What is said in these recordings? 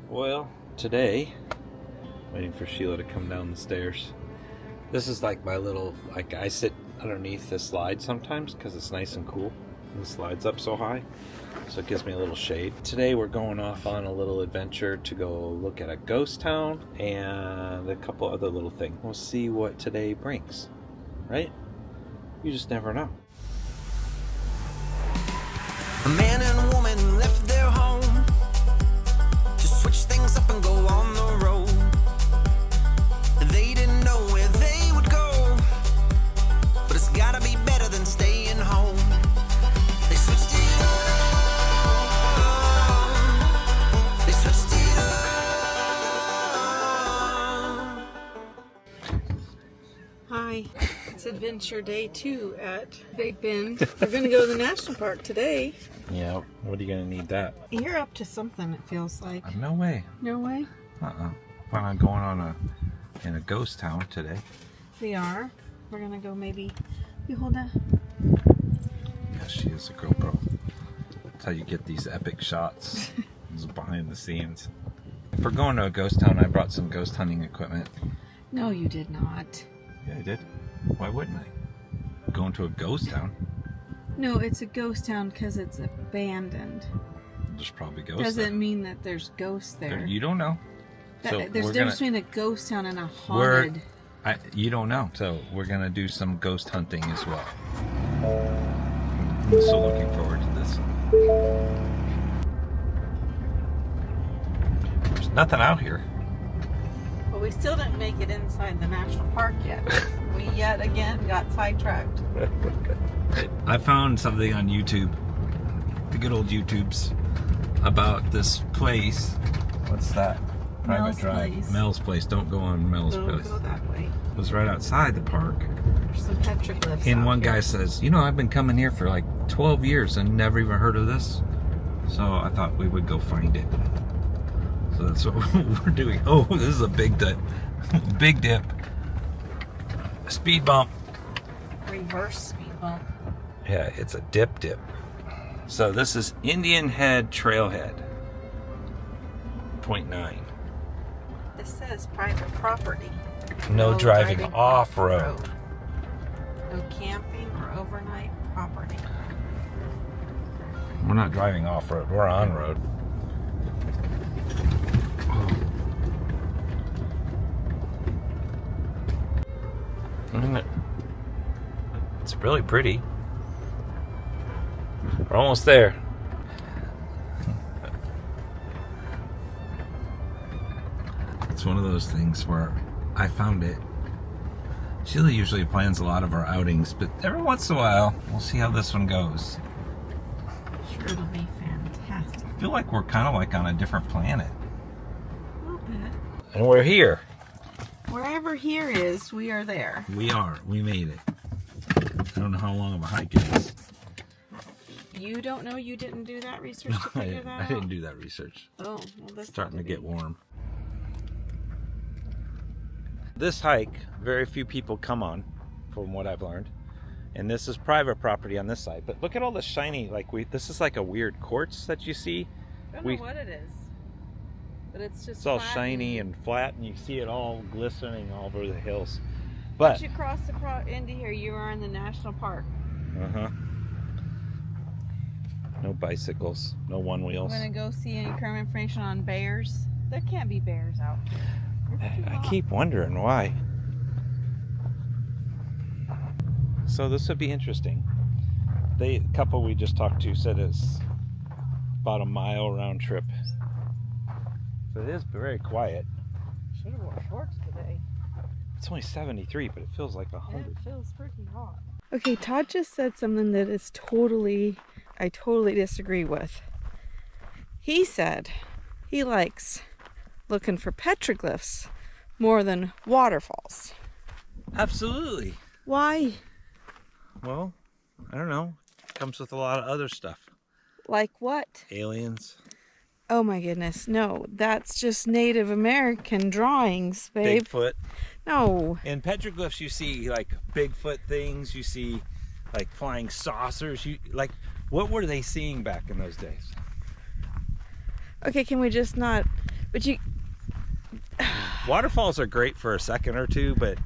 Well, today, waiting for Sheila to come down the stairs. This is like my little, I sit underneath the slide sometimes because it's nice and cool. And the slide's up so high, so it gives me a little shade. Today we're going off on a little adventure to go look at a ghost town and a couple other little things. We'll see what today brings, right? You just never know. A man and woman left their home to switch things up and go on the road. They didn't know where they would go, but it's gotta be better than staying home. They switched it up. They switched it up. Hi, it's Adventure Day 2 at Big Bend. We're going to go to the national park today. Yeah, what are you gonna need that? You're up to something, it feels like. No way. No way? Plan on going in a ghost town today. We are. We're going to go maybe... You hold that? Yeah, she is a GoPro. That's how you get these epic shots. This is behind the scenes. If we're going to a ghost town, I brought some ghost hunting equipment. No, you did not. Yeah, I did. Why wouldn't I? Going to a ghost town? No, it's a ghost town because it's abandoned. There's probably ghosts Doesn't there. mean that there's ghosts there. You don't know. There's a difference between a ghost town and a haunted. You don't know. So we're going to do some ghost hunting as well. I'm so looking forward to this. There's nothing out here. But we still didn't make it inside the national park yet. We yet again got sidetracked. I found something on YouTube, the good old YouTubes, about this place. What's that? Private Mel's Drive. Place. Mel's Place. Don't go on Mel's Don't Place. go that way. It was right outside the park. There's some petroglyphs And out one here. guy says, you know, I've been coming here for like 12 years and never even heard of this. So I thought we would go find it. So that's what we're doing. Oh, this is a big dip. Big dip. Speed bump. Reverse speed bump. Yeah, it's a dip. So this is Indian Head Trailhead. 0.9. This says private property. No driving off-road. No camping or overnight property. We're not driving off-road. We're on-road. It's really pretty. We're almost there. It's one of those things where I found it. Sheila usually plans a lot of our outings, but every once in a while, we'll see how this one goes. Sure, it'll be fantastic. I feel like we're kind of like on a different planet. A little bit. And we're here. Wherever here is, we are there. We are. We made it. I don't know how long of a hike it is. You don't know? You didn't do that research to figure that out? I didn't do that research. Oh, well, that's It's starting to get warm. warm. This hike, very few people come on, from what I've learned. And this is private property on this side. But look at all the shiny, this is like a weird quartz that you see. I don't know what it is. But it's just It's all flat shiny and flat, and you see it all glistening all over the hills. Once But, you cross into here, you are in the national park. no bicycles, no one wheels. I'm going to go see any current information on bears. There can't be bears out here. I keep wondering why. So this would be interesting. The couple we just talked to said it's about a mile round trip. So it is very quiet. Should have wore shorts today. It's only 73, but it feels like 100. It feels pretty hot. Okay, Todd just said something that is I totally disagree with. He said he likes looking for petroglyphs more than waterfalls. Absolutely. Why? Well, I don't know. It comes with a lot of other stuff. Like what? Aliens. Oh my goodness, no. That's just Native American drawings, babe. Bigfoot. No. In petroglyphs, you see like Bigfoot things. You see like flying saucers. What were they seeing back in those days? Okay, can we just not But you... Waterfalls are great for a second or two, but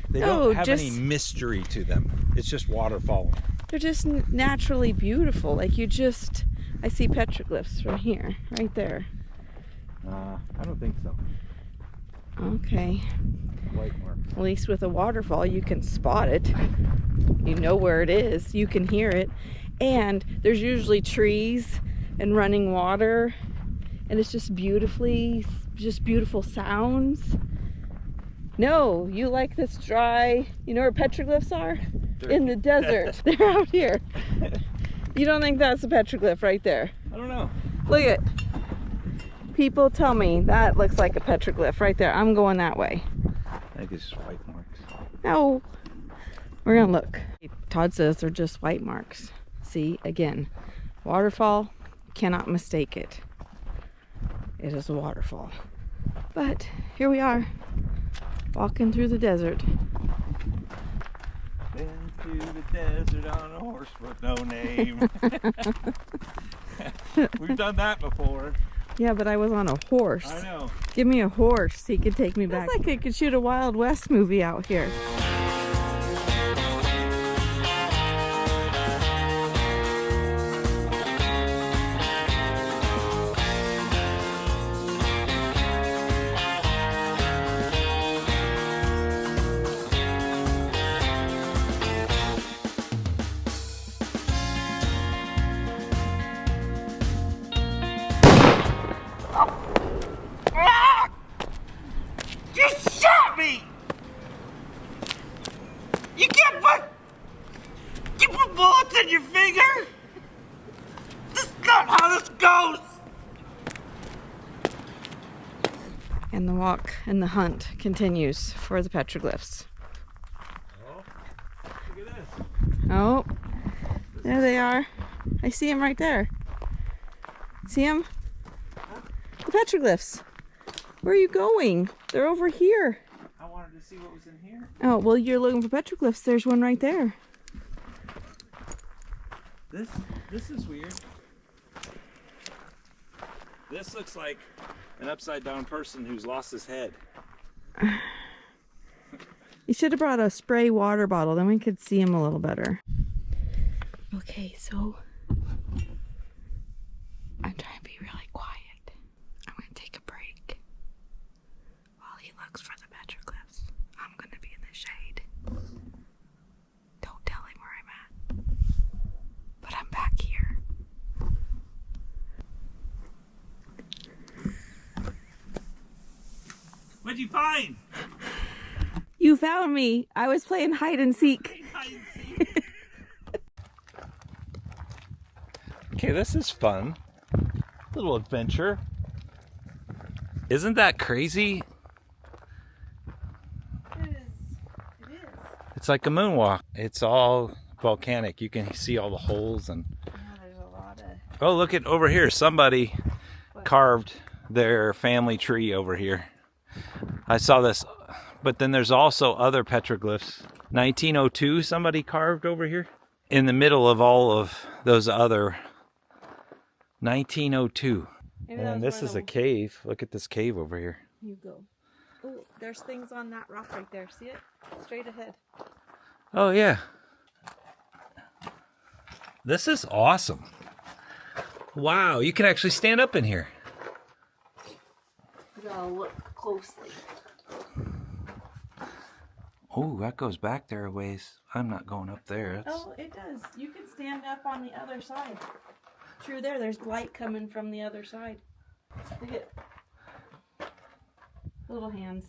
they No, don't have just- any mystery to them. It's just waterfalling. They're just naturally beautiful. Like you just... I see petroglyphs from here, right there. I don't think so. Okay. White mark. At least with a waterfall, you can spot it. You know where it is. You can hear it. And there's usually trees and running water. And it's just beautiful sounds. No, you like this dry... You know where petroglyphs are? In the desert. They're out here. You don't think that's a petroglyph right there? I don't know. Look at... People tell me that looks like a petroglyph right there. I'm going that way. I think it's just white marks. No. We're gonna look. Todd says they're just white marks. See, again, waterfall, cannot mistake it. It is a waterfall. But here we are, walking through the desert. Been to the desert on a horse with no name. We've done that before. Yeah, but I was on a horse. I know. Give me a horse so he could take me back. It's like I could shoot a Wild West movie out here. You shot me! You put bullets in your finger? This is not how this goes! And the walk and the hunt continues for the petroglyphs. Oh, look at this. Oh, there they are. I see them right there. See them? The petroglyphs. Where are you going? They're over here. I wanted to see what was in here. Oh, well, you're looking for petroglyphs. There's one right there. This is weird. This looks like an upside down person who's lost his head. You should have brought a spray water bottle, then we could see him a little better. Okay, so I'm trying to be really quiet. I'm going to take a break while he looks for the petroglyphs. I'm going to be in the shade. Don't tell him where I'm at. But I'm back here. What'd you find? You found me. I was playing hide and seek. Okay, this is fun. Little adventure. Isn't that crazy? It is. It's like a moonwalk. It's all volcanic. You can see all the holes and... Yeah, there's a lot of... Oh, look at over here. Somebody carved their family tree over here. I saw this, but then there's also other petroglyphs. 1902, somebody carved over here. In the middle of all of those other 1902. And this is a cave. Look at this cave over here. You go. Oh, there's things on that rock right there. See it? Straight ahead. Oh, yeah. This is awesome. Wow, you can actually stand up in here. You gotta look closely. Oh, that goes back there a ways. I'm not going up there. Oh, it does. You can stand up on the other side. Through there, there's light coming from the other side. Look at little hands.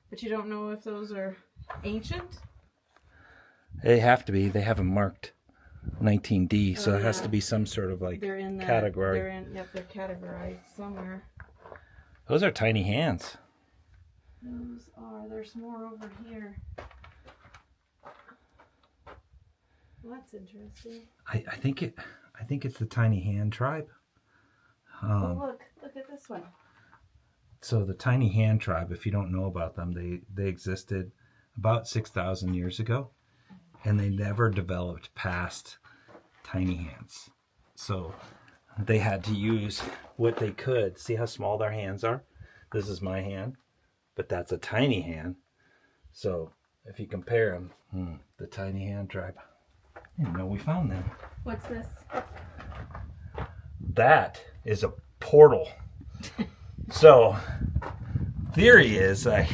But you don't know if those are ancient? They have to be. They have them marked 19D, so it has to be some sort of like They're in the category. They're categorized somewhere. Those are tiny hands. There's more over here. Well, that's interesting. I think it's the tiny hand tribe. Oh, look at this one. So the tiny hand tribe, if you don't know about them, they existed about 6,000 years ago, and they never developed past tiny hands. So they had to use what they could. See how small their hands are? This is my hand, but that's a tiny hand. So if you compare them, the tiny hand tribe. I didn't know we found them. What's this? That is a portal. So theory is like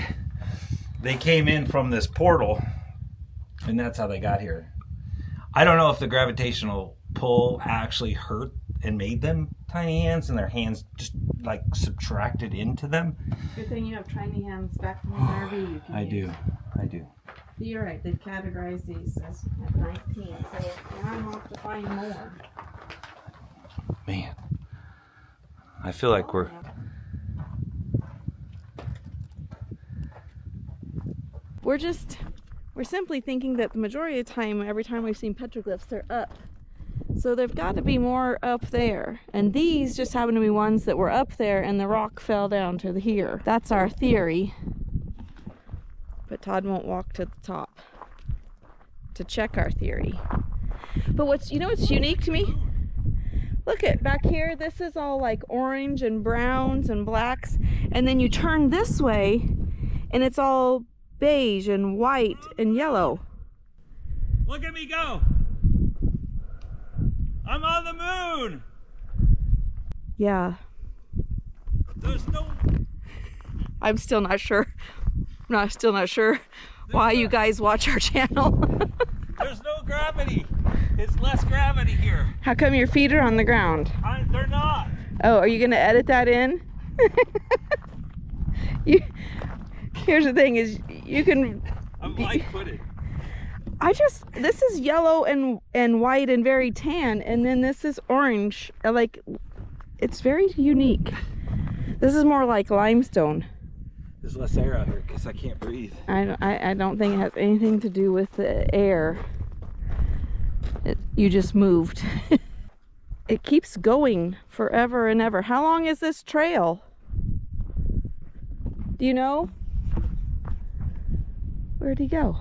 they came in from this portal and that's how they got here. I don't know if the gravitational pull actually hurt and made them tiny hands and their hands just like subtracted into them. Good thing you have tiny hands back in the RV. You can I use. do. You're right. They've categorized these as at 19, so now I'm off to find more. Man, I feel like we're simply thinking that the majority of the time, every time we've seen petroglyphs, they're up. So they've got to be more up there. And these just happen to be ones that were up there and the rock fell down to here. That's our theory. But Todd won't walk to the top to check our theory. But what's unique to me? Look at back here, this is all like orange and browns and blacks. And then you turn this way and it's all beige and white and yellow. Look at me go! I'm on the moon! Yeah. There's no... I'm still not sure. Still not sure why you guys watch our channel. There's no gravity. It's less gravity here. How come your feet are on the ground? They're not. Oh, are you gonna edit that in? Here's the thing is you can... I'm light-footed. This is yellow and white and very tan, and then this is orange. Like, it's very unique. This is more like limestone. There's less air out here because I can't breathe. I don't think it has anything to do with the air. You just moved. It keeps going forever and ever. How long is this trail? Do you know? Where'd he go?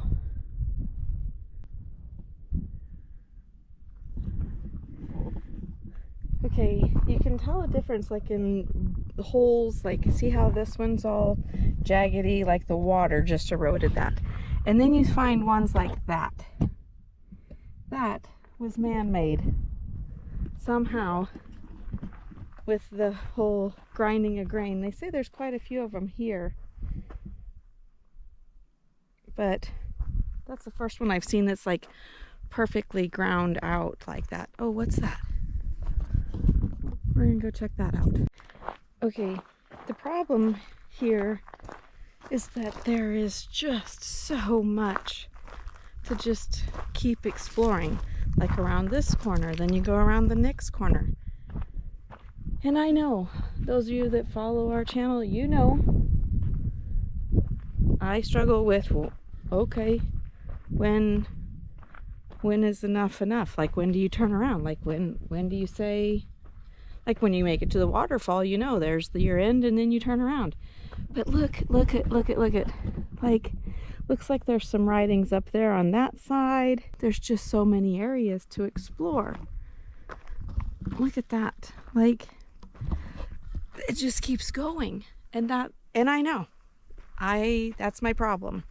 Okay, you can tell a difference like in the holes, like see how this one's all jaggedy, like the water just eroded that. And then you find ones like that. That was man-made somehow with the whole grinding of grain. They say there's quite a few of them here. But that's the first one I've seen that's like perfectly ground out like that. Oh, what's that? We're gonna go check that out. Okay, the problem here is that there is just so much to just keep exploring. Like around this corner, then you go around the next corner. And I know, those of you that follow our channel, you know, I struggle with, well, okay, when is enough enough? Like when do you turn around? Like when do you say, like when you make it to the waterfall, you know, there's your end and then you turn around. But look at, like, looks like there's some writings up there on that side. There's just so many areas to explore. Look at that. Like, it just keeps going. And I know, that's my problem.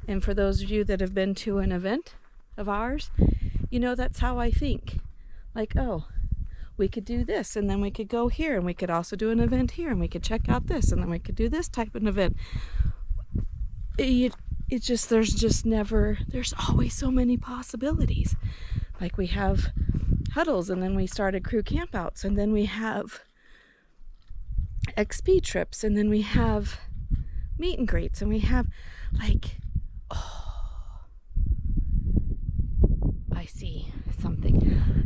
And for those of you that have been to an event of ours, you know that's how I think. Like, oh, we could do this, and then we could go here, and we could also do an event here, and we could check out this, and then we could do this type of an event. There's always so many possibilities. Like we have huddles, and then we started crew campouts, and then we have XP trips, and then we have meet and greets, and we have like, oh, I see something.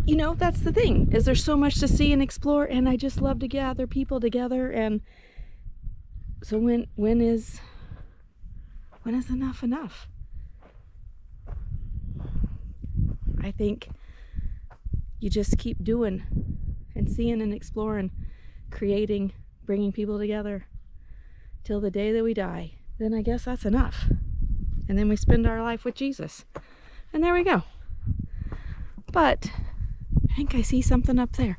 You know, that's the thing, is there's so much to see and explore, and I just love to gather people together. And so when is enough? I think you just keep doing and seeing and exploring, creating, bringing people together till the day that we die. Then I guess that's enough. And then we spend our life with Jesus. And there we go. But think I see something up there.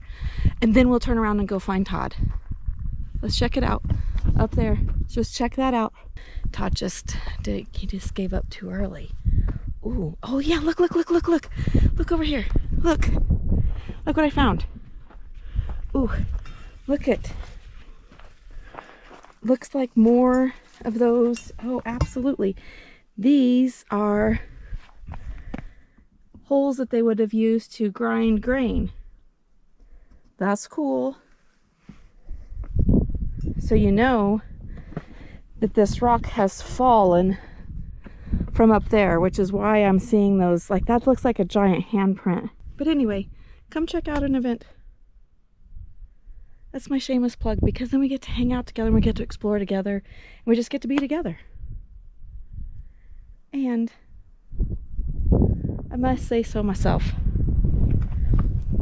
And then we'll turn around and go find Todd. Let's check it out. Up there. Just check that out. Todd he just gave up too early. Ooh. Oh yeah, look. Look over here. Look. Look what I found. Ooh. Look it. Looks like more of those. Oh, absolutely. These are holes that they would have used to grind grain. That's cool. So you know that this rock has fallen from up there, which is why I'm seeing those. Like, that looks like a giant handprint. But anyway, come check out an event. That's my shameless plug, because then we get to hang out together and we get to explore together and we just get to be together. And I must say so myself,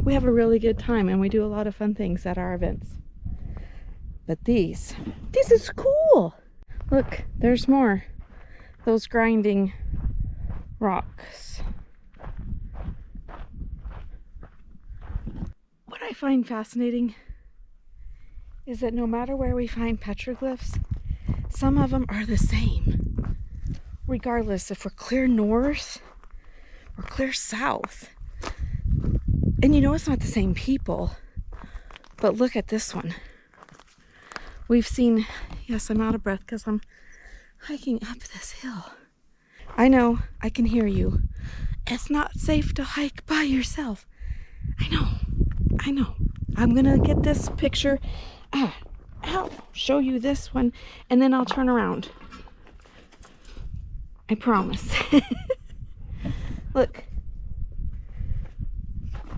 we have a really good time and we do a lot of fun things at our events. But this is cool. Look, there's more. Those grinding rocks. What I find fascinating is that no matter where we find petroglyphs, some of them are the same. Regardless if we're clear north or clear south. And you know it's not the same people. But look at this one. We've seen, yes, I'm out of breath because I'm hiking up this hill. I know, I can hear you. It's not safe to hike by yourself. I know. I'm gonna get this picture. I'll show you this one and then I'll turn around. I promise. Look.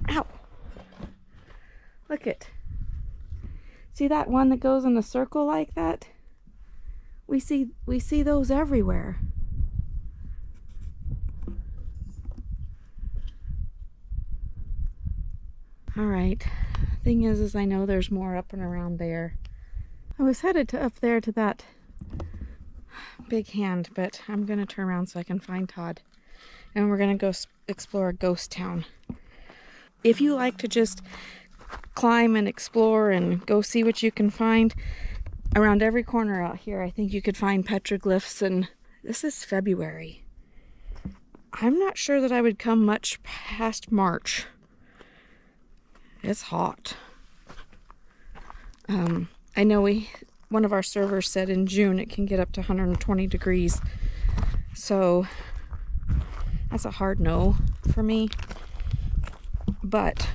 Ow. Look it. See that one that goes in a circle like that? We see those everywhere. All right. Thing is I know there's more up and around there. I was headed to up there to that big hand, but I'm gonna turn around so I can find Todd. And we're gonna go explore a ghost town. If you like to just climb and explore and go see what you can find around every corner out here, I think you could find petroglyphs. And this is February. I'm not sure that I would come much past March. It's hot. I know one of our servers said in June it can get up to 120 degrees. So that's a hard no for me. But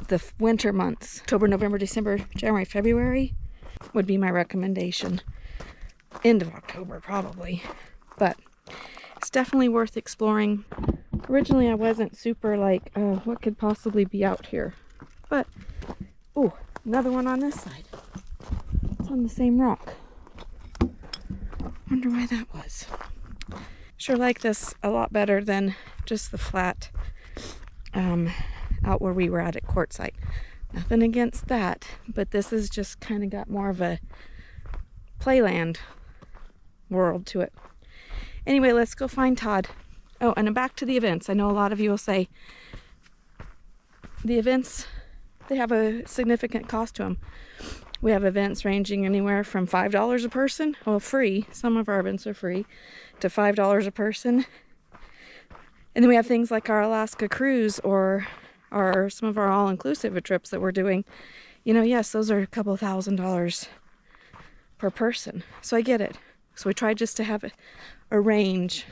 the winter months, October, November, December, January, February, would be my recommendation. End of October, probably. But it's definitely worth exploring. Originally, I wasn't super like, what could possibly be out here? But, oh, another one on this side. It's on the same rock. Wonder why that was. Sure like this a lot better than just the flat out where we were at Quartzsite. Nothing against that, but this has just kind of got more of a playland world to it. Anyway, let's go find Todd. Oh, and back to the events. I know a lot of you will say the events, they have a significant cost to them. We have events ranging anywhere from $5 a person, well, free, some of our events are free, to $5 a person. And then we have things like our Alaska cruise or some of our all-inclusive trips that we're doing. You know, yes, those are a couple $1,000s per person. So I get it. So we try just to have a range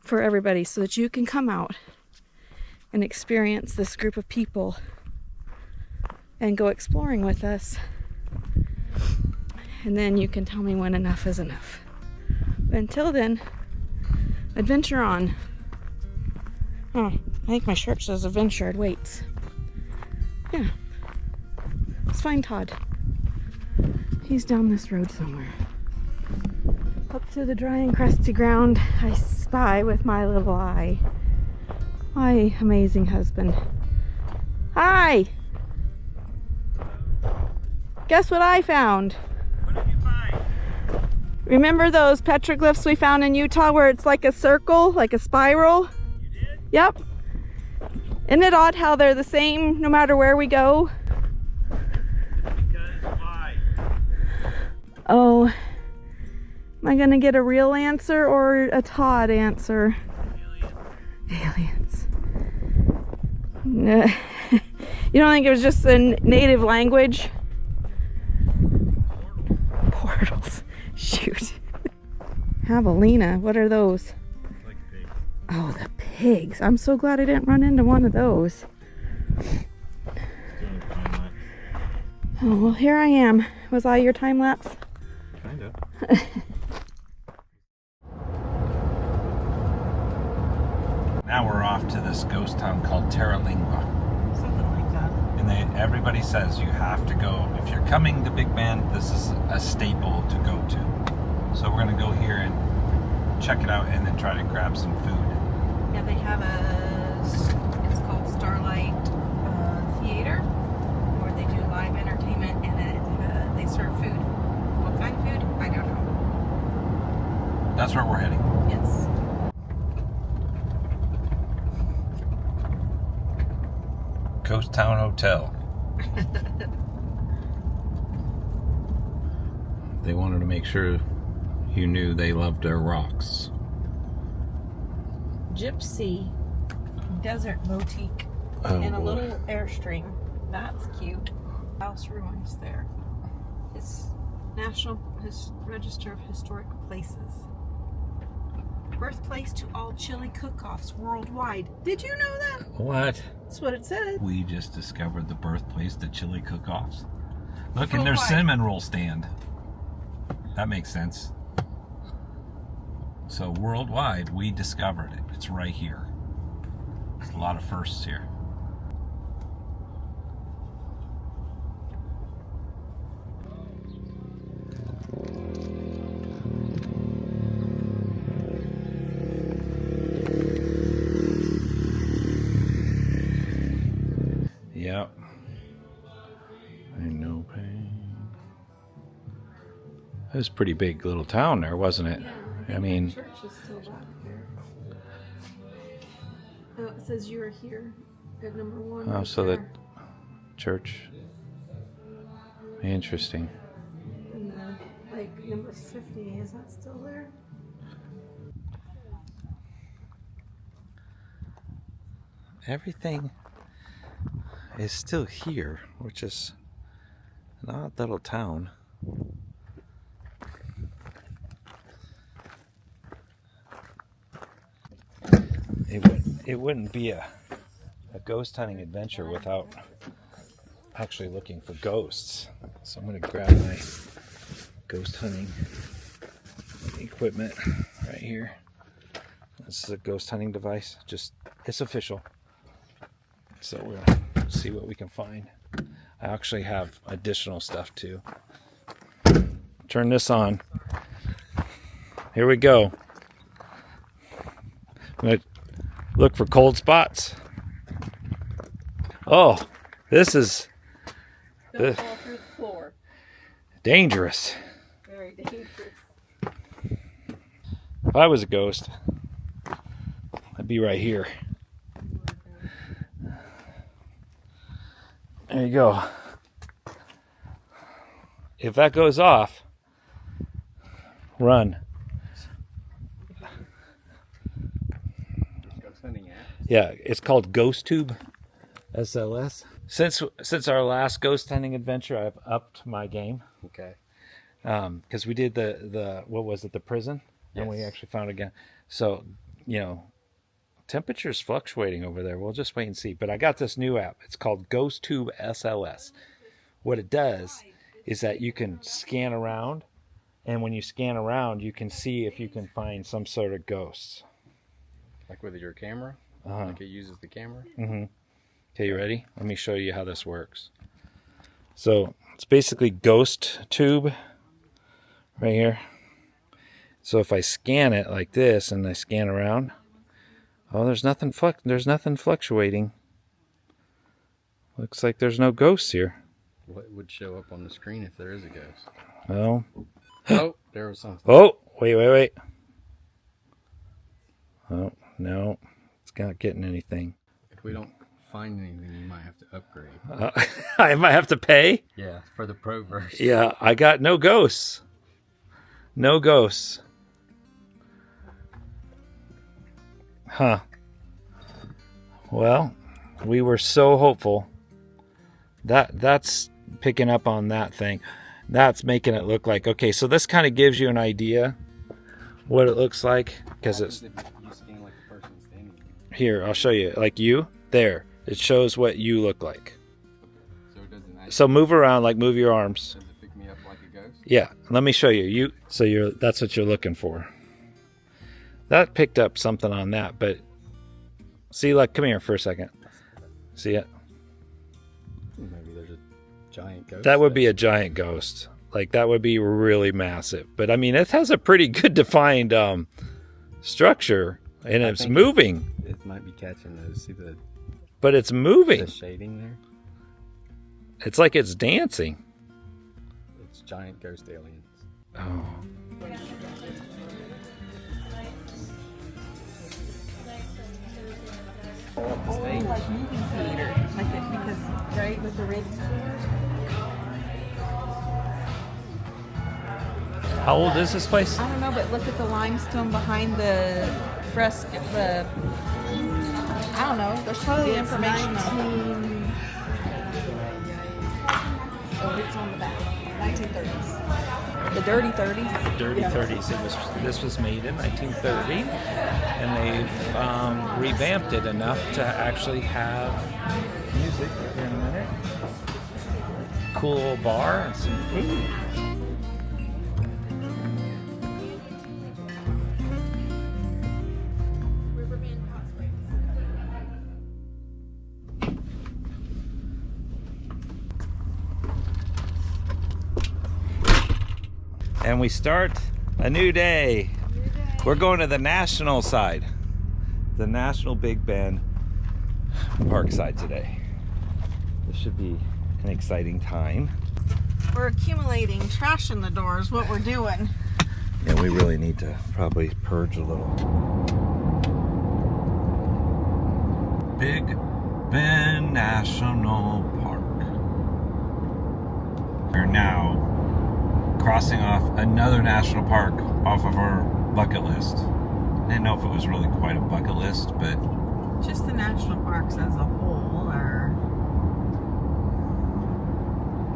for everybody so that you can come out and experience this group of people and go exploring with us. And then you can tell me when enough is enough. But until then, adventure on. Oh, I think my shirt says adventure waits. Yeah. Let's find Todd. He's down this road somewhere. Up to the dry and crusty ground I spy with my little eye my amazing husband. Hi! Guess what I found? What did you find? Remember those petroglyphs we found in Utah where it's like a circle, like a spiral? You did? Yep. Isn't it odd how they're the same no matter where we go? Because why? Oh, am I gonna get a real answer or a Todd answer? Aliens. No. You don't think it was just a native language? Portals. Shoot. Javelina. What are those? Like pigs. Oh, the pigs. I'm so glad I didn't run into one of those. Oh, well, here I am. Was I your time lapse? Kind of. Now we're off to this ghost town called Terralingua. Something like that. And everybody says you have to go. If you're coming to Big Bend, this is a staple to go to. So we're going to go here and check it out and then try to grab some food. Yeah, they have it's called Starlight Theater, where they do live entertainment and they serve food. What kind of food? I don't know. That's where we're heading. Yes. Ghost Town Hotel. They wanted to make sure you knew they loved their rocks. Gypsy Desert Boutique and a little Airstream. That's cute. House ruins there. It's National Register of Historic Places. Birthplace to all chili cook-offs worldwide. Did you know that? What? That's what it said. We just discovered the birthplace to chili cook-offs. Look, and their Worldwide. cinnamon roll stand. That makes sense. So worldwide, we discovered it. It's right here. There's a lot of firsts here. Yep. Ain't no pain. It was a pretty big little town there, wasn't it? Yeah, I mean, the church is still back there. Oh, it says you were here at number 1. oh, right so there. that church. Interesting. And like number 50, is that still there? Everything is still here, which is an odd little town. It wouldn't be a ghost hunting adventure without actually looking for ghosts. So I'm going to grab my ghost hunting equipment right here. This is a ghost hunting device. It's official. So we'll see what we can find. I actually have additional stuff too. Turn this on. Here we go. I'm going to look for cold spots. Oh, this is Don't fall through the floor. dangerous. Very dangerous. If I was a ghost, I'd be right here. There you go. If that goes off, run. Yeah, it's called Ghost Tube SLS. Since our last ghost hunting adventure, I've upped my game. Okay. Because we did the what was it, the prison, and we actually found again. So temperature's fluctuating over there. We'll just wait and see. But I got this new app. It's called Ghost Tube SLS. What it does is that you can scan around, and when you scan around, you can see if you can find some sort of ghosts. Like with your camera? Uh-huh. Like it uses the camera? Mm-hmm. Okay, you ready? Let me show you how this works. So it's basically Ghost Tube right here. So if I scan it like this and I scan around, oh, there's nothing fluctuating. Looks like there's no ghosts here. What would show up on the screen if there is a ghost? Oh. Oh, there was something. Oh, wait. Oh, no. It's not getting anything. If we don't find anything, you might have to upgrade. I might have to pay. Yeah, for the pro version. Yeah, I got no ghosts. No ghosts. Huh. Well, we were so hopeful. That's picking up on that thing. That's making it look like, okay, so this kind of gives you an idea what it looks like, because it's You scan like the person standing there. here. I'll show you. Like you there, it shows what you look like. So it doesn't actually, So move around, like move your arms. does it pick me up like a ghost? Yeah, let me show you. That's what you're looking for. That picked up something on that, but see, like, come here for a second. See it? Maybe there's a giant ghost. That would be a giant ghost. Like, that would be really massive. But I mean, it has a pretty good defined structure, and I it's think moving. It might be catching those. See the But it's moving. shading there? It's like it's dancing. It's giant ghost aliens. Oh. Like movie theater, like it, because right with the red. How old is this place? I don't know, but look at the limestone behind the fresco. I don't know. There's probably information on. Oh, it's on the back. 1930s. The dirty 30s. Dirty 30s. This was made in 1930, and they've revamped it enough to actually have music here in a minute. Cool little bar and some food. And we start a new day. We're going to the national side, the National Big Bend Park side today. This should be an exciting time. We're accumulating trash in the doors, what we're doing. And we really need to probably purge a little. Big Bend National Park. We're now crossing off another national park off of our bucket list. I didn't know if it was really quite a bucket list, but Just the national parks as a whole are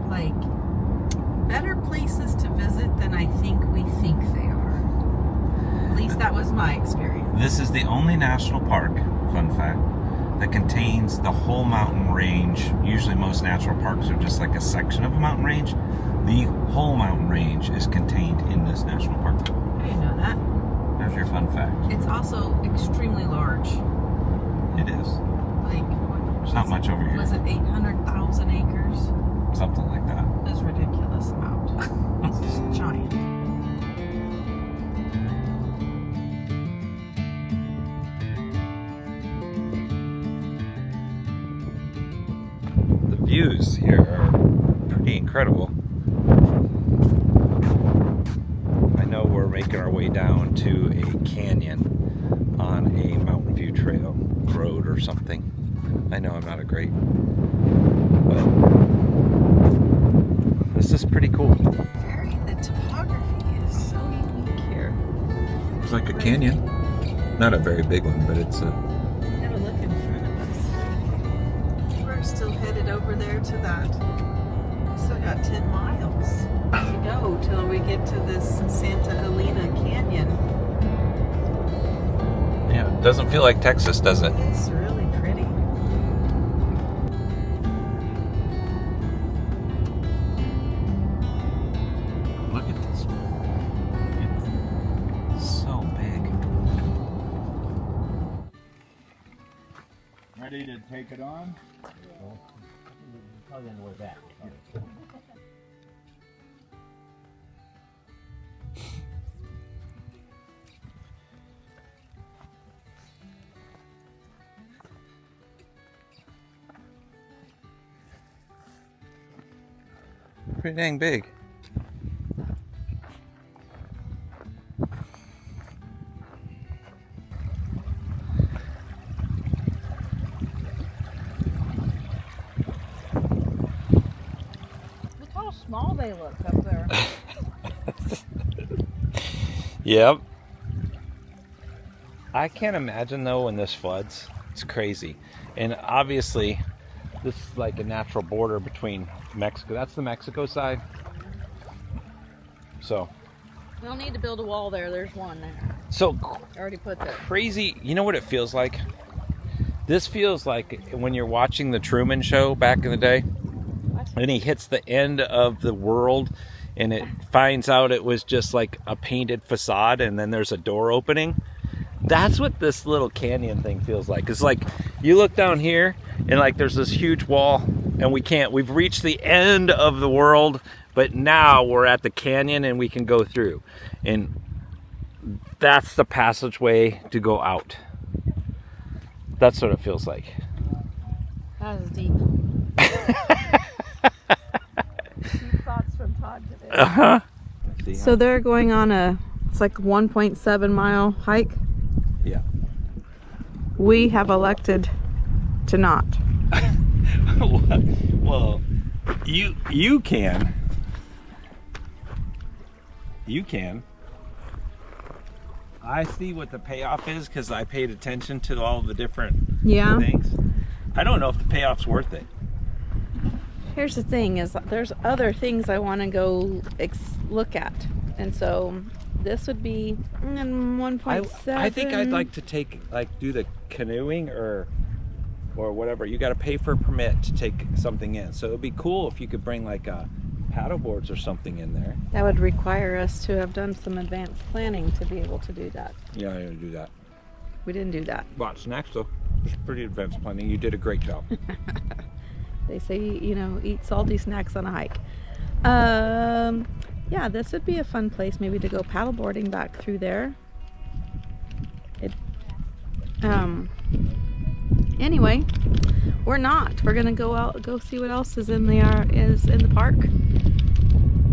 like better places to visit than I think we think they are. At least that was my experience. this is the only national park, fun fact, that contains the whole mountain range. Usually most natural parks are just like a section of a mountain range. The whole mountain range is contained in this national park. I didn't know that. There's your fun fact. It's also extremely large. It is. Like, There's not much over here. was it 800,000 acres? Something like that. That's a ridiculous amount. It's just giant. The views here are pretty incredible. I know we're making our way down to a canyon on a Mountain View Trail road or something. I know I'm not a great, but this is pretty cool. The topography is so unique here. It's like a canyon. Not a very big one, but it's a... Never look in front of us. We're still headed over there to that. Still got 10 miles to go till we get to this Santa Elena Canyon. Yeah, it doesn't feel like Texas, does it? It's really pretty. Look at this. It's so big. Ready to take it on? Probably on the way back. Pretty dang big. how small they look up there. Yep. I can't imagine though when this floods. It's crazy. And obviously this is like a natural border between Mexico. That's the Mexico side. So We don't need to build a wall there. There's one there. so Already put there. crazy. You know what it feels like? This feels like when you're watching the Truman Show back in the day. And he hits the end of the world and it finds out it was just like a painted facade and then there's a door opening. That's what this little canyon thing feels like. It's like you look down here and like there's this huge wall and we've reached the end of the world, but now we're at the canyon and we can go through. And that's the passageway to go out. That's what it feels like. That is deep. Deep thoughts from Todd today. Uh-huh. So they're going on it's like 1.7 mile hike. Yeah. We have elected to not. Well, you can. You can. I see what the payoff is because I paid attention to all the different things. I don't know if the payoff's worth it. Here's the thing is there's other things I want to go look at. And so this would be 1.7. I think I'd like to do the canoeing or whatever. You got to pay for a permit to take something in. So it'd be cool if you could bring like paddle boards or something in there. That would require us to have done some advanced planning to be able to do that. Yeah, I didn't do that. We didn't do that. Well, snacks though. It's pretty advanced planning. You did a great job. They say, eat salty snacks on a hike. Yeah, this would be a fun place maybe to go paddleboarding back through there. Anyway, we're not. We're gonna go see what else is in the park.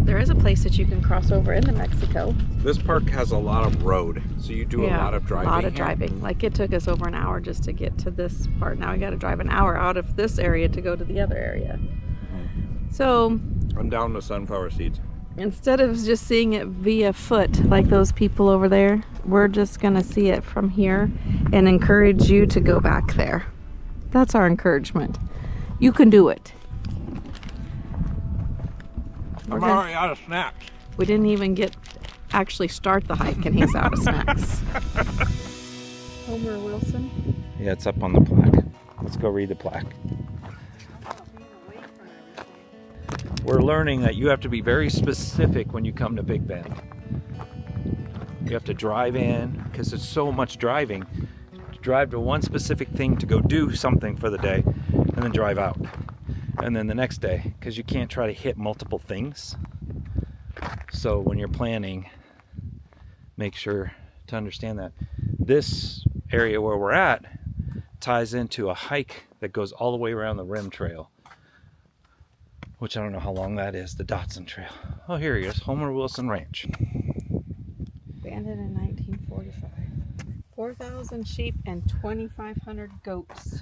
There is a place that you can cross over into Mexico. This park has a lot of road, so you do a lot of driving. A lot of driving. Like it took us over an hour just to get to this part. Now we got to drive an hour out of this area to go to the other area. So I'm down to sunflower seeds. instead of just seeing it via foot like those people over there, we're just gonna see it from here and encourage you to go back there. That's our encouragement. You can do it. I'm already out of snacks. We didn't even actually start the hike and he's out of snacks. Homer Wilson. Yeah, it's up on the plaque. Let's go read the plaque. We're learning that you have to be very specific when you come to Big Bend. You have to drive in, because it's so much driving. To drive to one specific thing to go do something for the day, and then drive out. And then the next day, because you can't try to hit multiple things. So when you're planning, make sure to understand that. This area where we're at ties into a hike that goes all the way around the rim trail, which I don't know how long that is, the Dotson Trail. Oh, here he is, Homer Wilson Ranch. Abandoned in 1945. 4,000 sheep and 2,500 goats.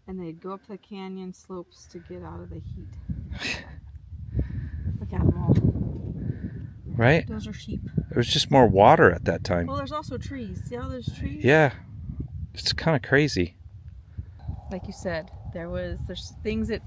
And they'd go up the canyon slopes to get out of the heat. Look at them all. Right? Those are sheep. There was just more water at that time. Well, there's also trees. See how there's trees? Yeah. It's kind of crazy. Like you said, there's things that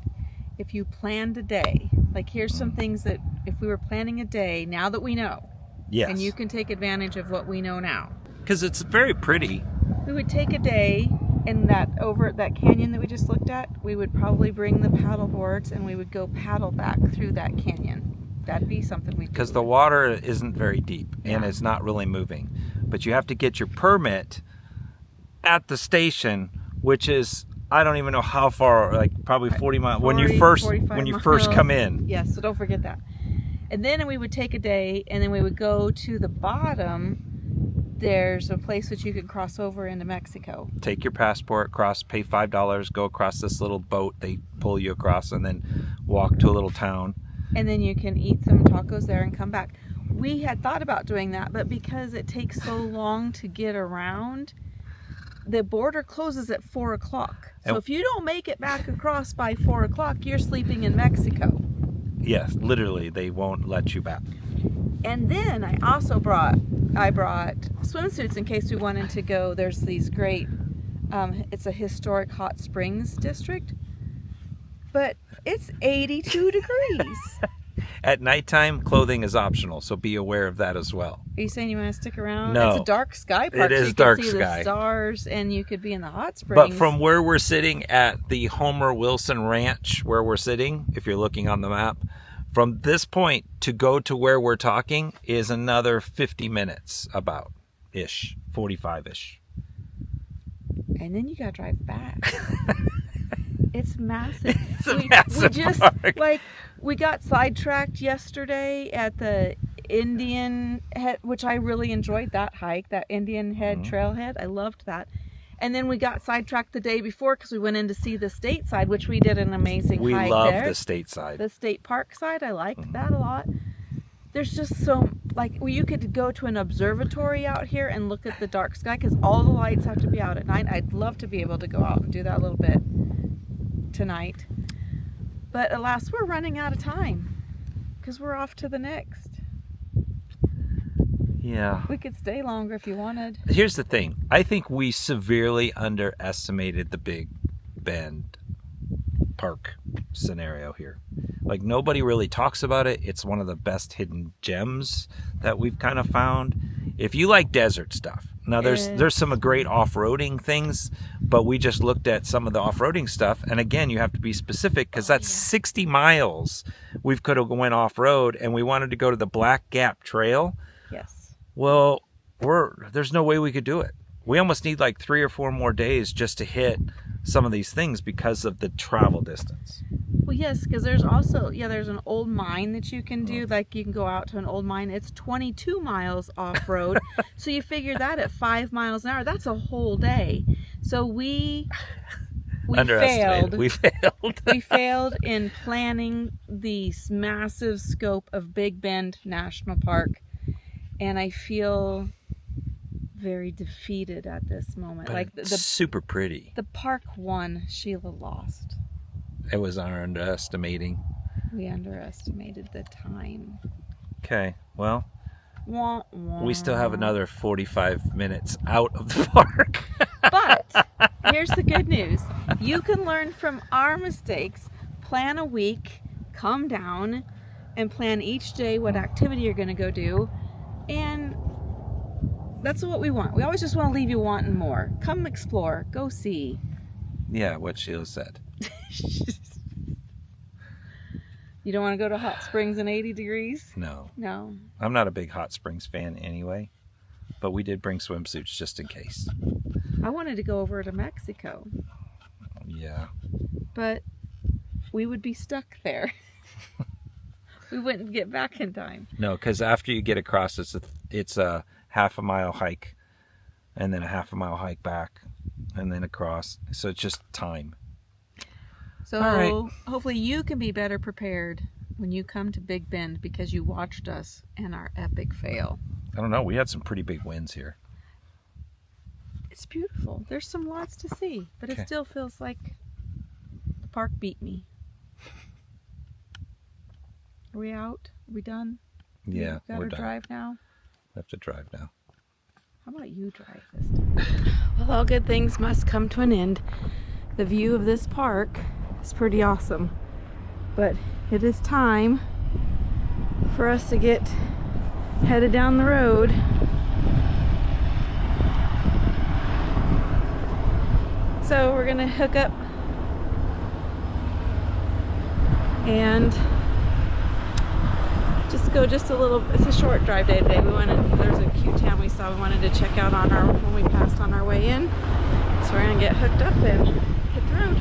if you planned a day, like here's some things that if we were planning a day, now that we know, Yes. and you can take advantage of what we know now. Because it's very pretty. We would take a day and over at that canyon that we just looked at, we would probably bring the paddle boards and we would go paddle back through that canyon. That'd be something we'd do. Because the water isn't very deep and Yeah. it's not really moving. But you have to get your permit at the station, which is, I don't even know how far, like probably 40 miles when you first 45 come miles. in. Yes, so don't forget that. And then we would take a day and then we would go to the bottom. There's a place that you could cross over into Mexico. Take your passport, pay $5, go across this little boat, they pull you across, and then walk to a little town. And then you can eat some tacos there and come back. We had thought about doing that, but because it takes so long to get around, the border closes at 4 o'clock. So if you don't make it back across by 4 o'clock, you're sleeping in Mexico. Yes, literally, they won't let you back. And then I also brought swimsuits in case we wanted to go. There's these great, it's a historic hot springs district, but it's 82 degrees. At nighttime, clothing is optional, so be aware of that as well. Are you saying you want to stick around? No. It's a dark sky park. It so is you dark can see sky. the stars, and you could be in the hot springs. But from where we're sitting at the Homer Wilson Ranch, where we're sitting, if you're looking on the map, from this point to go to where we're talking is another 50 minutes, about-ish, 45-ish. And then you got to drive back. It's massive. It's a massive park. Like, we got sidetracked yesterday at the Indian Head, which I really enjoyed that hike, that Indian Head trailhead. I loved that. And then we got sidetracked the day before because we went in to see the state side, which we did an amazing hike there. We love the state side. The state park side. I liked that a lot. There's just so, like, well, you could go to an observatory out here and look at the dark sky because all the lights have to be out at night. I'd love to be able to go out and do that a little bit tonight. But alas, we're running out of time because we're off to the next. Yeah. We could stay longer if you wanted. Here's the thing. I think we severely underestimated the Big Bend Park scenario here. Like, nobody really talks about it. It's one of the best hidden gems that we've kind of found. If you like desert stuff. Now, there's some great off-roading things, but we just looked at some of the off-roading stuff. And again, you have to be specific because that's 60 miles we could have went off-road, and we wanted to go to the Black Gap Trail. Yes. Well, there's no way we could do it. We almost need like 3 or 4 more days just to hit some of these things because of the travel distance. Well, yes, because there's also, there's an old mine that you can do. Like, you can go out to an old mine. It's 22 miles off-road. So you figure that at 5 miles an hour, that's a whole day. So we failed. We failed. We failed in planning the massive scope of Big Bend National Park. And I feel very defeated at this moment. But like it's super pretty. The park won, Sheila lost. It was our underestimating. We underestimated the time. Okay, well, wah, wah. We still have another 45 minutes out of the park. But here's the good news. You can learn from our mistakes, plan a week, come down, and plan each day what activity you're going to go do. And that's what we want. We always just want to leave you wanting more. Come explore. Go see. Yeah, what Sheila said. You don't want to go to hot springs in 80 degrees? No. No. I'm not a big hot springs fan anyway, but we did bring swimsuits just in case. I wanted to go over to Mexico. Yeah. But we would be stuck there. We wouldn't get back in time. No, because after you get across, it's a half a mile hike, and then a half a mile hike back, and then across. So it's just time. So hopefully you can be better prepared when you come to Big Bend because you watched us and our epic fail. I don't know. We had some pretty big wins here. It's beautiful. There's some lots to see, but it still feels like the park beat me. Are we out? Are we done? Yeah, we're done. Drive now? We have to drive now. How about you drive this time? Well, all good things must come to an end. The view of this park is pretty awesome. But it is time for us to get headed down the road. So we're gonna hook up and just a little. It's a short drive day today. There's a cute town we saw. We wanted to check out when we passed on our way in. So we're gonna get hooked up and hit the road.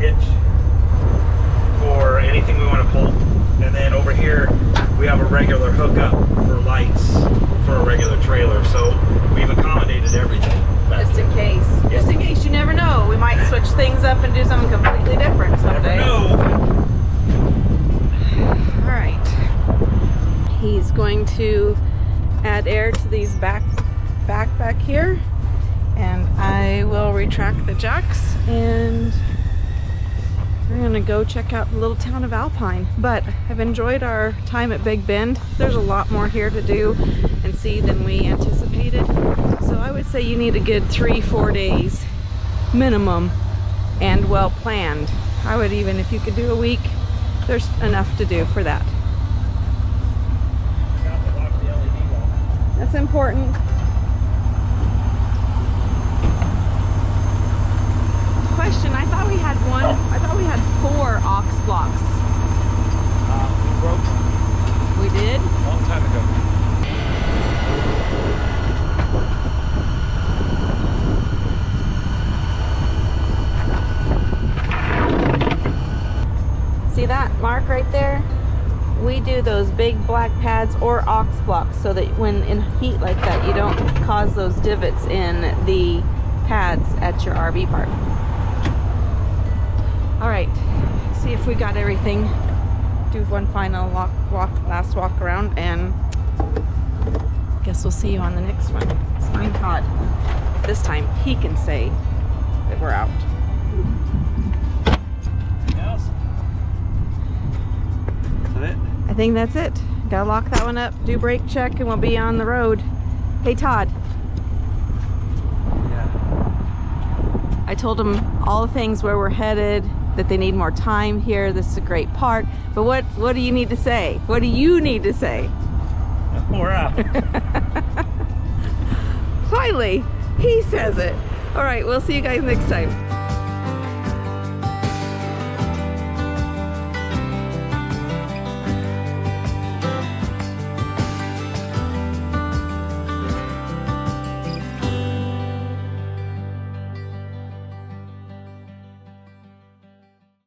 hitch for anything we want to pull. And then over here, we have a regular hookup for lights for a regular trailer. So we've accommodated everything. Just in case. Just in case, you never know. We might switch things up and do something completely different someday. Never know. All right. He's going to add air to these back here, and I will retract the jacks, and we're gonna go check out the little town of Alpine. But I've enjoyed our time at Big Bend. There's a lot more here to do and see than we anticipated. So I would say you need a good 3-4 days minimum, and well planned. I would even, if you could do a week, there's enough to do for that. That's important. Question, I thought we had 4 aux blocks. We broke We did? a long time ago. See that mark right there? We do those big black pads or aux blocks so that when in heat like that, you don't cause those divots in the pads at your RV park. All right, see if we got everything. Do one final last walk around, and guess we'll see you on the next one. I'm Todd. This time he can say that we're out. I think that's it. Gotta lock that one up, do brake check, and we'll be on the road. Hey Todd. Yeah. I told him all the things where we're headed, that they need more time here. This is a great park. But what do you need to say? What do you need to say? We're out. Finally, he says it. All right, we'll see you guys next time.